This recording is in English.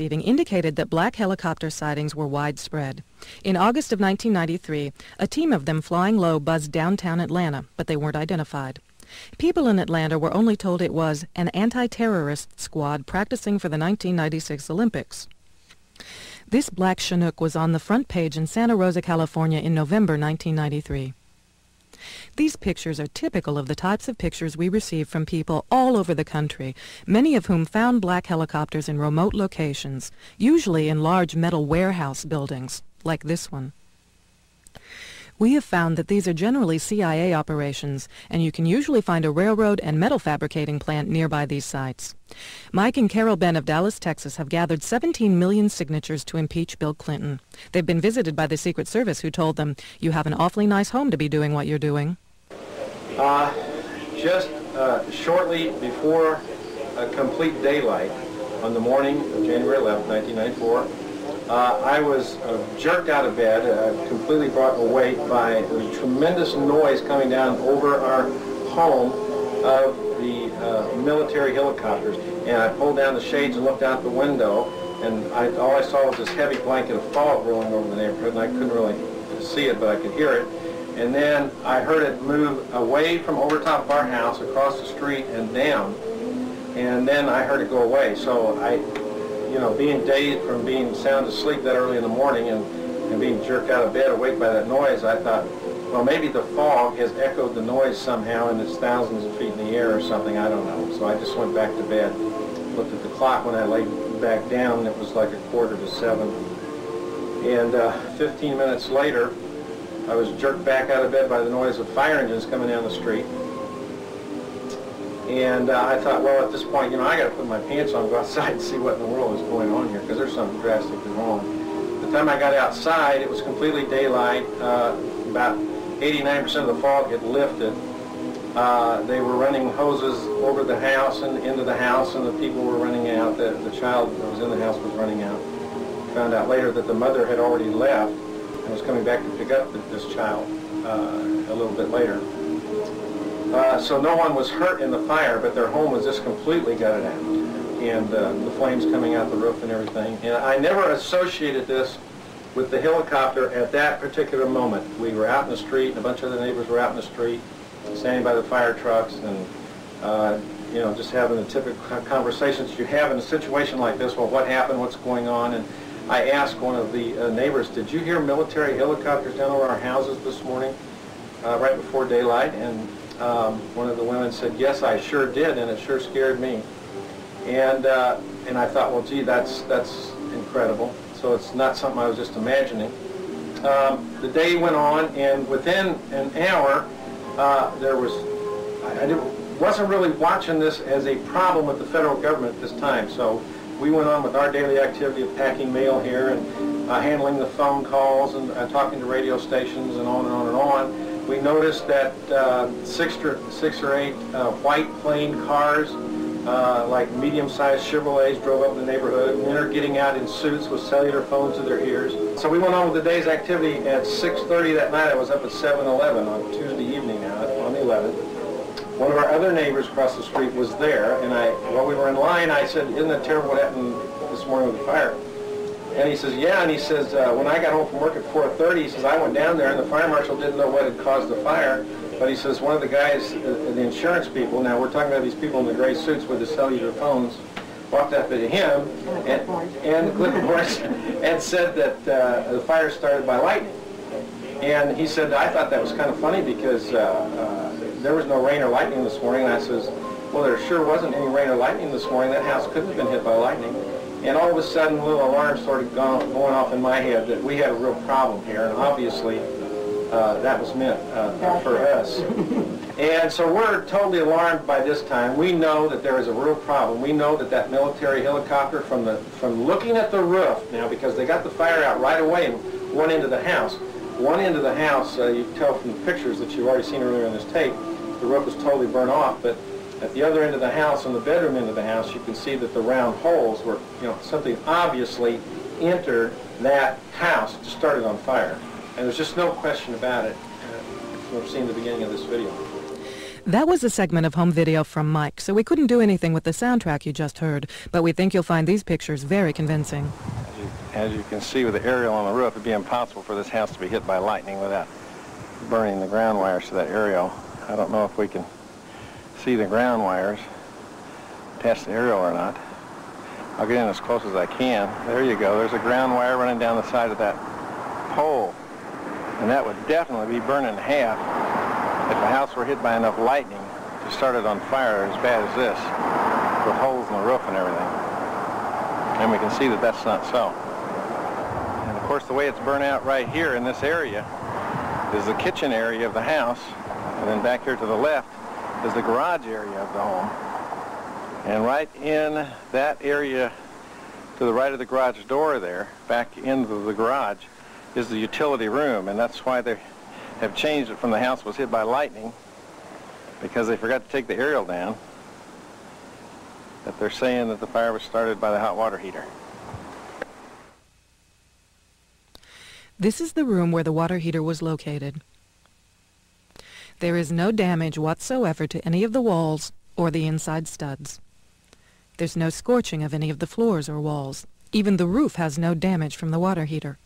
receiving indicated that black helicopter sightings were widespread. In August of 1993, a team of them flying low buzzed downtown Atlanta, but they weren't identified. People in Atlanta were only told it was an anti-terrorist squad practicing for the 1996 Olympics. This black Chinook was on the front page in Santa Rosa, California in November 1993. These pictures are typical of the types of pictures we receive from people all over the country, many of whom found black helicopters in remote locations, usually in large metal warehouse buildings, like this one. We have found that these are generally CIA operations, and you can usually find a railroad and metal fabricating plant nearby these sites. Mike and Carol Ben of Dallas, Texas have gathered 17 million signatures to impeach Bill Clinton. They've been visited by the Secret Service, who told them, "You have an awfully nice home to be doing what you're doing." Just shortly before complete daylight on the morning of January 11, 1994, I was jerked out of bed, completely brought awake by a tremendous noise coming down over our home of the military helicopters. And I pulled down the shades and looked out the window, and all I saw was this heavy blanket of fog rolling over the neighborhood, and I couldn't really see it, but I could hear it. And then I heard it move away from over top of our house, across the street, and down. And then I heard it go away. So being dazed from being sound asleep that early in the morning and being jerked out of bed, awake by that noise, I thought, well, maybe the fog has echoed the noise somehow and it's thousands of feet in the air or something, I don't know. So I just went back to bed, looked at the clock when I laid back down, and it was like 6:45. And 15 minutes later, I was jerked back out of bed by the noise of fire engines coming down the street. And I thought, well, at this point, I got to put my pants on, go outside and see what in the world is going on here, because there's something drastically wrong. The time I got outside, it was completely daylight. About 89% of the fog had lifted. They were running hoses over the house and into the house, and the people were running out. The child that was in the house was running out. Found out later that the mother had already left and was coming back to pick up this child a little bit later. So no one was hurt in the fire, but their home was just completely gutted out, and the flames coming out the roof and everything. And I never associated this with the helicopter at that particular moment. We were out in the street, and a bunch of other neighbors were out in the street, standing by the fire trucks, and just having the typical conversations you have in a situation like this. Well, what happened? What's going on? And I asked one of the neighbors, "Did you hear military helicopters down over our houses this morning, right before daylight?" And one of the women said, "Yes, I sure did, and it sure scared me." And I thought, well, gee, that's incredible. So it's not something I was just imagining. The day went on, and within an hour, I wasn't really watching this as a problem with the federal government at this time. So we went on with our daily activity of packing mail here and handling the phone calls and talking to radio stations and on and on and on. We noticed that six or eight white plain cars, like medium-sized Chevrolets, drove up in the neighborhood. Men are getting out in suits with cellular phones to their ears. So we went on with the day's activity. At 6:30 that night, I was up at 7-Eleven on Tuesday evening now, on the 11th. One of our other neighbors across the street was there, and while we were in line, I said, "Isn't that terrible what happened this morning with the fire?" And he says, "Yeah," and he says, "When I got home from work at 4:30, he says, I went down there and the fire marshal didn't know what had caused the fire, but he says one of the guys, the insurance people, now we're talking about these people in the gray suits with the cellular phones, walked up to him and the clipboards and said that the fire started by lightning." And he said, "I thought that was kind of funny because there was no rain or lightning this morning." And I says, "Well, there sure wasn't any rain or lightning this morning. That house couldn't have been hit by lightning." And all of a sudden, a little alarm started going off in my head that we had a real problem here, and obviously that was meant for us. And so we're totally alarmed by this time. We know that there is a real problem. We know that military helicopter, from looking at the roof now, because they got the fire out right away in one end of the house. One end of the house, you can tell from the pictures that you've already seen earlier in this tape, the roof was totally burnt off, but at the other end of the house, on the bedroom end of the house, you can see that the round holes were, something obviously entered that house, just started on fire. And there's just no question about it. We've seen the beginning of this video. That was a segment of home video from Mike, so we couldn't do anything with the soundtrack you just heard, but we think you'll find these pictures very convincing. As you can see with the aerial on the roof, it'd be impossible for this house to be hit by lightning without burning the ground wires to that aerial. I don't know if we can see the ground wires past the aerial or not. I'll get in as close as I can. There you go. There's a ground wire running down the side of that pole. And that would definitely be burned in half if the house were hit by enough lightning to start it on fire as bad as this, with holes in the roof and everything. And we can see that that's not so. And of course the way it's burnt out right here in this area is the kitchen area of the house, and then back here to the left is the garage area of the home. And right in that area to the right of the garage door there, back into the garage, is the utility room, and that's why they have changed it from the house was hit by lightning, because they forgot to take the aerial down, that they're saying that the fire was started by the hot water heater. This is the room where the water heater was located. There is no damage whatsoever to any of the walls or the inside studs. There's no scorching of any of the floors or walls. Even the roof has no damage from the water heater.